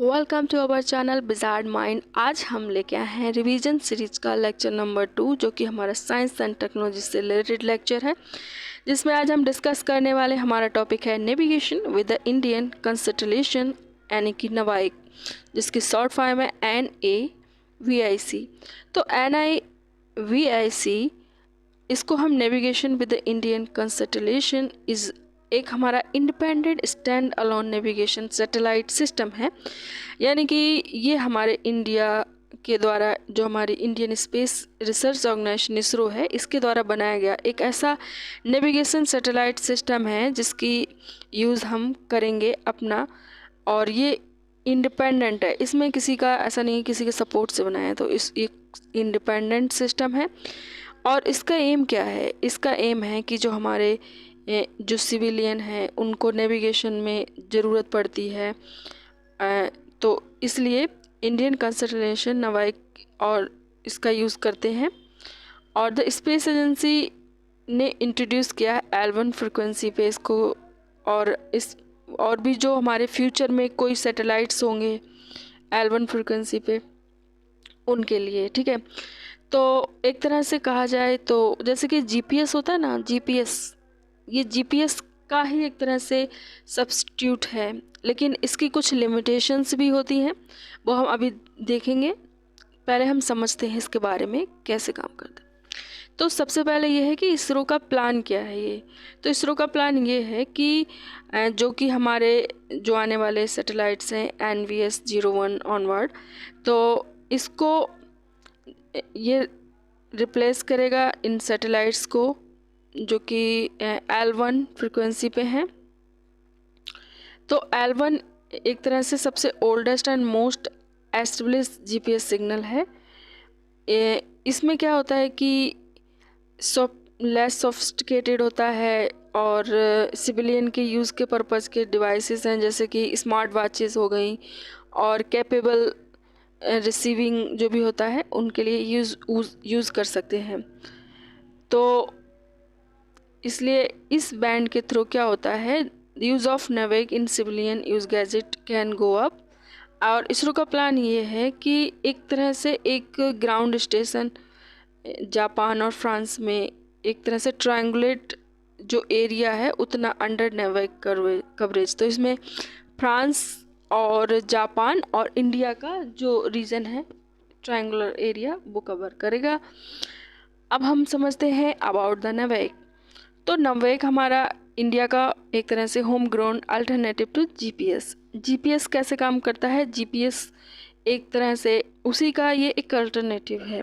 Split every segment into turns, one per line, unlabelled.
Welcome to our channel bizarre mind. आज हम लेके आए हैं रिवीजन सीरीज का लेक्चर नंबर 2, जो कि हमारा साइंस एंड टेक्नोलॉजी से रिलेटेड लेक्चर है, जिसमें आज हम डिस्कस करने वाले हमारा टॉपिक है navigation with the Indian constellation यानी कि नवाइक, जिसकी शॉर्ट फॉर्म है NAVIC। तो NAVIC इसको हम navigation with the Indian constellation is एक हमारा independent stand alone navigation satellite system है, यानी कि ये हमारे इंडिया के द्वारा, जो हमारी Indian space research organisation ISRO है, इसके द्वारा बनाया गया एक ऐसा नेविगेशन सैटेलाइट सिस्टम है जिसकी यूज़ हम करेंगे अपना, और ये इंडिपेंडेंट है। इसमें किसी का ऐसा नहीं है किसी के सपोर्ट से बनाया है, तो इस एक इंडिपेंडेंट सिस्टम है। और इसका एम क्या है? इसका एम है कि जो हमारे जो सिविलियन हैं उनको नेविगेशन में ज़रूरत पड़ती है, तो इसलिए इंडियन कंस्टलेशन नवाइक और इसका यूज़ करते हैं। और द स्पेस एजेंसी ने इंट्रोड्यूस किया L1 फ्रिक्वेंसी पे इसको, और भी जो हमारे फ्यूचर में कोई सैटेलाइट्स होंगे L1 फ्रिक्वेंसी पे उनके लिए, ठीक है। तो एक तरह से कहा जाए तो जैसे कि GPS होता है ना, ये GPS का ही एक तरह से सब्स्टिट्यूट है, लेकिन इसकी कुछ लिमिटेशंस भी होती हैं, वो हम अभी देखेंगे। पहले हम समझते हैं इसके बारे में कैसे काम करता है। तो सबसे पहले ये है कि इसरो का प्लान क्या है। ये तो इसरो का प्लान ये है कि जो कि हमारे जो आने वाले सैटेलाइट्स हैं NVS 01 ऑनवर्ड, तो इसको ये रिप्लेस करेगा इन सैटेलाइट्स को जो कि L1 फ्रिक्वेंसी पे हैं। तो L1 एक तरह से सबसे oldest and most established GPS signal है। इसमें क्या होता है कि लेस सोफिस्टिकेटेड होता है, और सिविलियन के यूज़ के पर्पज़ के डिवाइसेस हैं, जैसे कि स्मार्ट वॉचेस हो गई, और कैपेबल रिसीविंग जो भी होता है उनके लिए यूज़ कर सकते हैं। तो इसलिए इस बैंड के थ्रू क्या होता है, use of NavIC in civilian use gadget can go up. और इसरो का प्लान ये है कि एक तरह से एक ग्राउंड स्टेशन जापान और फ्रांस में एक तरह से ट्रायंगुलेट जो एरिया है उतना अंडर नवेक कवरेज, तो इसमें फ्रांस और जापान और इंडिया का जो रीजन है ट्रायंगुलर एरिया वो कवर करेगा। अब हम समझते हैं अबाउट द नवेक। तो नवेक हमारा इंडिया का एक तरह से home grown alternative to GPS कैसे काम करता है? GPS एक तरह से उसी का ये एक अल्टरनेटिव है।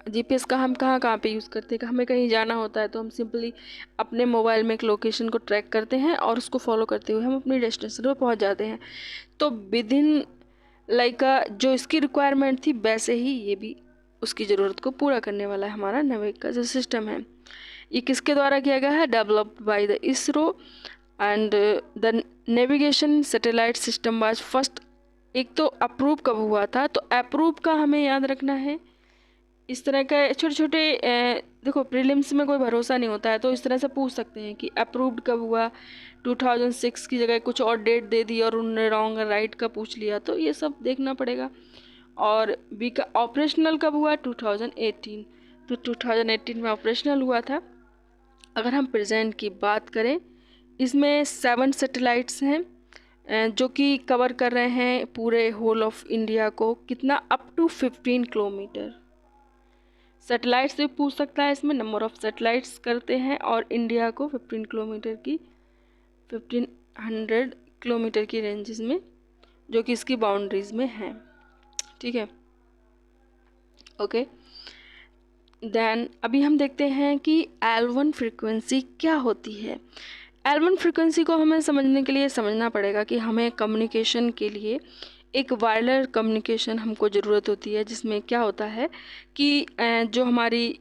GPS का हम कहाँ पे यूज़ करते हैं? हमें कहीं जाना होता है तो हम सिंपली अपने मोबाइल में एक लोकेशन को ट्रैक करते हैं और उसको फॉलो करते हुए हम अपनी डेस्टिनेशन पर पहुंच जाते हैं। तो विद इन लाइक जो इसकी रिक्वायरमेंट थी, वैसे ही ये भी उसकी ज़रूरत को पूरा करने वाला है हमारा नवेक का जो सिस्टम है। ये किसके द्वारा किया गया है? Developed by the ISRO, and the navigation satellite system was first. एक तो अप्रूव कब हुआ था? तो अप्रूव का हमें याद रखना है। इस तरह के छोटे छोटे देखो प्रीलिम्स में कोई भरोसा नहीं होता है, तो इस तरह से पूछ सकते हैं कि अप्रूव्ड कब हुआ। 2006 की जगह कुछ और डेट दे दी और उन्होंने रॉन्ग राइट का पूछ लिया, तो ये सब देखना पड़ेगा। और बी का ऑपरेशनल कब हुआ? 2018, तो 2018 में ऑपरेशनल हुआ था। अगर हम प्रेजेंट की बात करें, इसमें 7 सैटेलाइट्स हैं जो कि कवर कर रहे हैं पूरे होल ऑफ इंडिया को। कितना? Up to 15 kilometre. सैटेलाइट्स से पूछ सकता है, इसमें नंबर ऑफ सैटेलाइट्स करते हैं, और इंडिया को 1500 किलोमीटर की रेंजेस में, जो कि इसकी बाउंड्रीज में हैं, ठीक है। ओके, देन अभी हम देखते हैं कि L1 फ्रिक्वेंसी क्या होती है। L1 फ्रिक्वेंसी को हमें समझने के लिए समझना पड़ेगा कि हमें कम्युनिकेशन के लिए एक वायरलेस कम्युनिकेशन हमको ज़रूरत होती है, जिसमें क्या होता है कि जो हमारी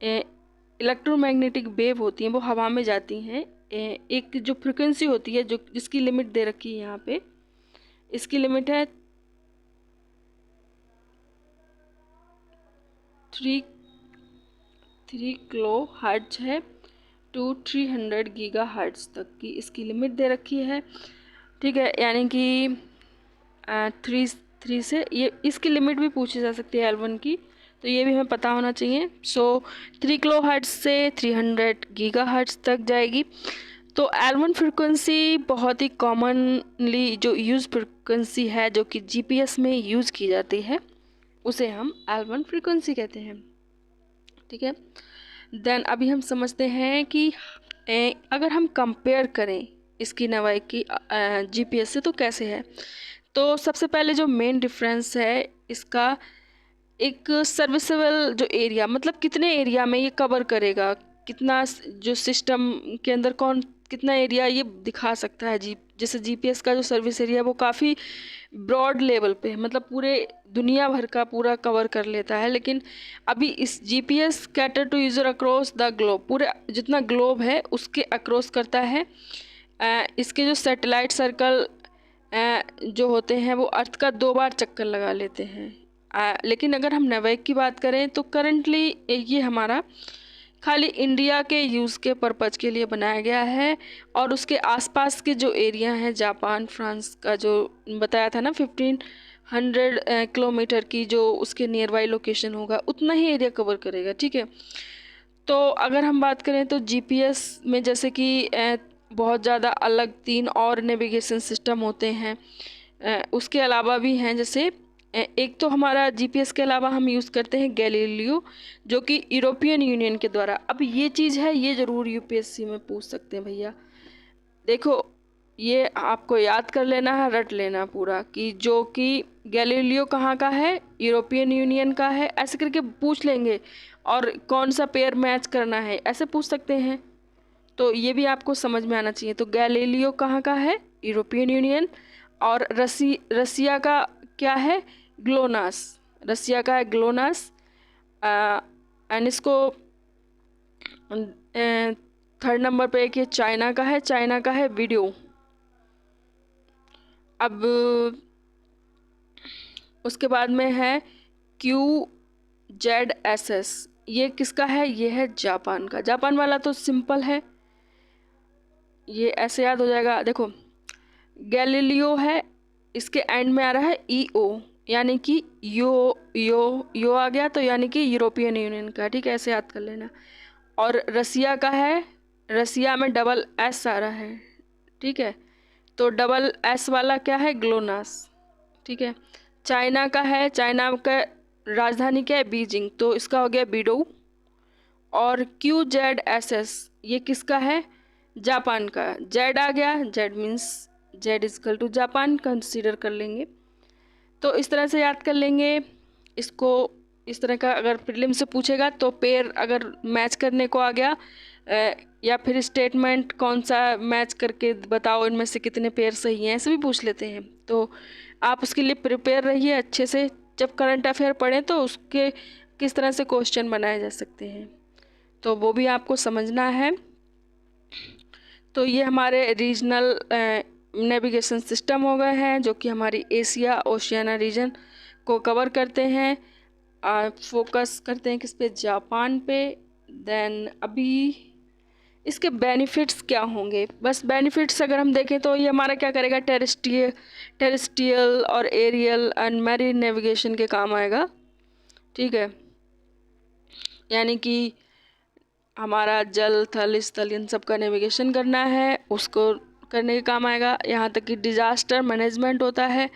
इलेक्ट्रोमैग्नेटिक वेव होती हैं वो हवा में जाती हैं। एक जो फ्रिक्वेंसी होती है, जो जिसकी लिमिट दे रखी है यहाँ पे, इसकी लिमिट है 3 किलो हर्ट्ज है टू 300 गीगा हर्ट्ज तक की इसकी लिमिट दे रखी है, ठीक है। यानी कि थ्री थ्री से, ये इसकी लिमिट भी पूछी जा सकती है L1 की, तो ये भी हमें पता होना चाहिए। सो 3 किलो हर्ट्ज से 300 गीगा हर्ट्ज तक जाएगी। तो L1 फ्रिक्वेंसी बहुत ही कॉमनली जो यूज़ फ्रिक्वेंसी है, जो कि GPS में यूज़ की जाती है, उसे हम L1 फ्रिक्वेंसी कहते हैं। ठीक है, देन अभी हम समझते हैं कि अगर हम कंपेयर करें इसकी नवाई की GPS से तो कैसे है। तो सबसे पहले जो मेन डिफरेंस है इसका, एक सर्विसेबल जो एरिया, मतलब कितने एरिया में ये कवर करेगा, कितना जो सिस्टम के अंदर कौन कितना एरिया ये दिखा सकता है। जैसे GPS का जो सर्विस एरिया है वो काफ़ी ब्रॉड लेवल पे है, मतलब पूरे दुनिया भर का पूरा कवर कर लेता है। लेकिन अभी इस GPS cater to user across the globe, पूरे जितना ग्लोब है उसके अक्रॉस करता है। इसके जो सैटेलाइट सर्कल जो होते हैं वो अर्थ का 2 बार चक्कर लगा लेते हैं। लेकिन अगर हम नेवेक की बात करें तो करंटली ये हमारा खाली इंडिया के यूज़ के पर्पज़ के लिए बनाया गया है, और उसके आसपास के जो एरिया हैं, जापान फ्रांस का जो बताया था ना 1500 किलोमीटर की जो उसके नियर बाई लोकेशन होगा, उतना ही एरिया कवर करेगा। ठीक है, तो अगर हम बात करें तो GPS में जैसे कि बहुत ज़्यादा अलग 3 और नेविगेशन सिस्टम होते हैं। उसके अलावा भी हैं, जैसे एक तो हमारा GPS के अलावा हम यूज़ करते हैं गैलीलियो, जो कि यूरोपियन यूनियन के द्वारा। अब ये चीज़ है, ये ज़रूर UPSC में पूछ सकते हैं भैया। देखो, ये आपको याद कर लेना है, रट लेना पूरा, कि जो कि गैलीलियो कहाँ का है, यूरोपियन यूनियन का है, ऐसे करके पूछ लेंगे। और कौन सा पेयर मैच करना है ऐसे पूछ सकते हैं, तो ये भी आपको समझ में आना चाहिए। तो गैलीलियो कहाँ का है, यूरोपियन यूनियन। और रसिया का क्या है, ग्लोनास, रसिया का है ग्लोनास। एंड इसको थर्ड नंबर पे एक ये चाइना का है, चाइना का है वीडियो। अब उसके बाद में है QZSS, ये किसका है, ये है जापान का। जापान वाला तो सिंपल है, ये ऐसे याद हो जाएगा। देखो, गैलीलियो है, इसके एंड में आ रहा है EO, यानी कि यो आ गया, तो यानी कि यूरोपियन यूनियन का। ठीक है, ऐसे याद कर लेना। और रसिया का है, रसिया में डबल S आ रहा है। ठीक है, तो डबल S वाला क्या है, ग्लोनास। ठीक है, चाइना का है, चाइना का राजधानी क्या है, बीजिंग, तो इसका हो गया बीडो। और QZSS ये किसका है, जापान का। जेड आ गया, Z means Z is equal to Japan consider कर लेंगे। तो इस तरह से याद कर लेंगे इसको। इस तरह का अगर प्रीलिम से पूछेगा तो पेयर अगर मैच करने को आ गया, या फिर स्टेटमेंट कौन सा मैच करके बताओ इनमें से कितने पेयर सही हैं, ऐसे भी पूछ लेते हैं। तो आप उसके लिए प्रिपेयर रहिए अच्छे से, जब करंट अफेयर पढ़ें तो उसके किस तरह से क्वेश्चन बनाए जा सकते हैं, तो वो भी आपको समझना है। तो ये हमारे रीजनल नेविगेशन सिस्टम हो गए हैं, जो कि हमारी एशिया ओशियाना रीजन को कवर करते हैं। फोकस करते हैं किस पे, जापान पे। देन अभी इसके बेनिफिट्स क्या होंगे, बस बेनिफिट्स अगर हम देखें तो ये हमारा क्या करेगा, टेरेस्ट्रियल और एरियल एंड मैरीन नेविगेशन के काम आएगा। ठीक है, यानी कि हमारा जल थल स्थल इन सब का नेविगेशन करना है, उसको करने के काम आएगा। यहाँ तक कि डिज़ास्टर मैनेजमेंट होता है,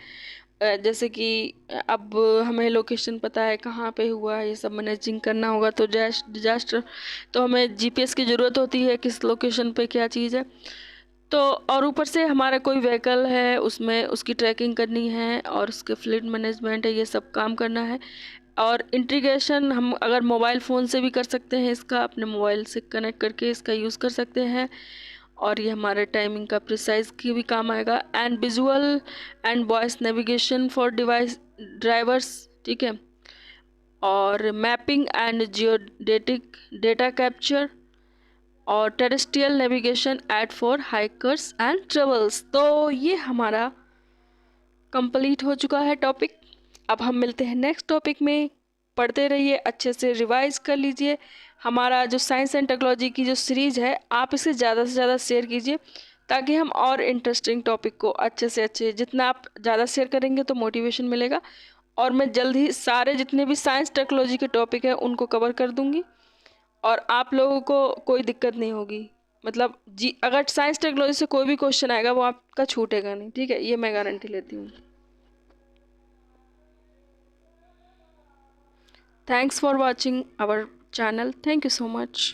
जैसे कि अब हमें लोकेशन पता है कहाँ पे हुआ है, ये सब मैनेजिंग करना होगा, तो डिज़ास्टर तो हमें GPS की ज़रूरत होती है, किस लोकेशन पे क्या चीज़ है। तो और ऊपर से हमारा कोई व्हीकल है उसमें उसकी ट्रैकिंग करनी है, और उसके फ्लीट मैनेजमेंट है, ये सब काम करना है। और इंटीग्रेशन हम अगर मोबाइल फ़ोन से भी कर सकते हैं, इसका अपने मोबाइल से कनेक्ट करके इसका यूज़ कर सकते हैं। और ये हमारे टाइमिंग का प्रिसाइज की भी काम आएगा। And visual and voice navigation for device drivers. ठीक है, और mapping and geodetic data capture, और terrestrial navigation aid for hikers and travels. तो ये हमारा कंप्लीट हो चुका है टॉपिक। अब हम मिलते हैं नेक्स्ट टॉपिक में। पढ़ते रहिए, अच्छे से रिवाइज कर लीजिए। हमारा जो साइंस एंड टेक्नोलॉजी की जो सीरीज़ है, आप इसे ज़्यादा से ज़्यादा शेयर कीजिए, ताकि हम और इंटरेस्टिंग टॉपिक को अच्छे से अच्छे, जितना आप ज़्यादा शेयर करेंगे तो मोटिवेशन मिलेगा। और मैं जल्द ही सारे जितने भी साइंस टेक्नोलॉजी के टॉपिक हैं उनको कवर कर दूंगी और आप लोगों को कोई दिक्कत नहीं होगी। मतलब जी, अगर साइंस टेक्नोलॉजी से कोई भी क्वेश्चन आएगा वो आपका छूटेगा नहीं, ठीक है, ये मैं गारंटी लेती हूँ। Thanks for watching our channel. Thank you so much.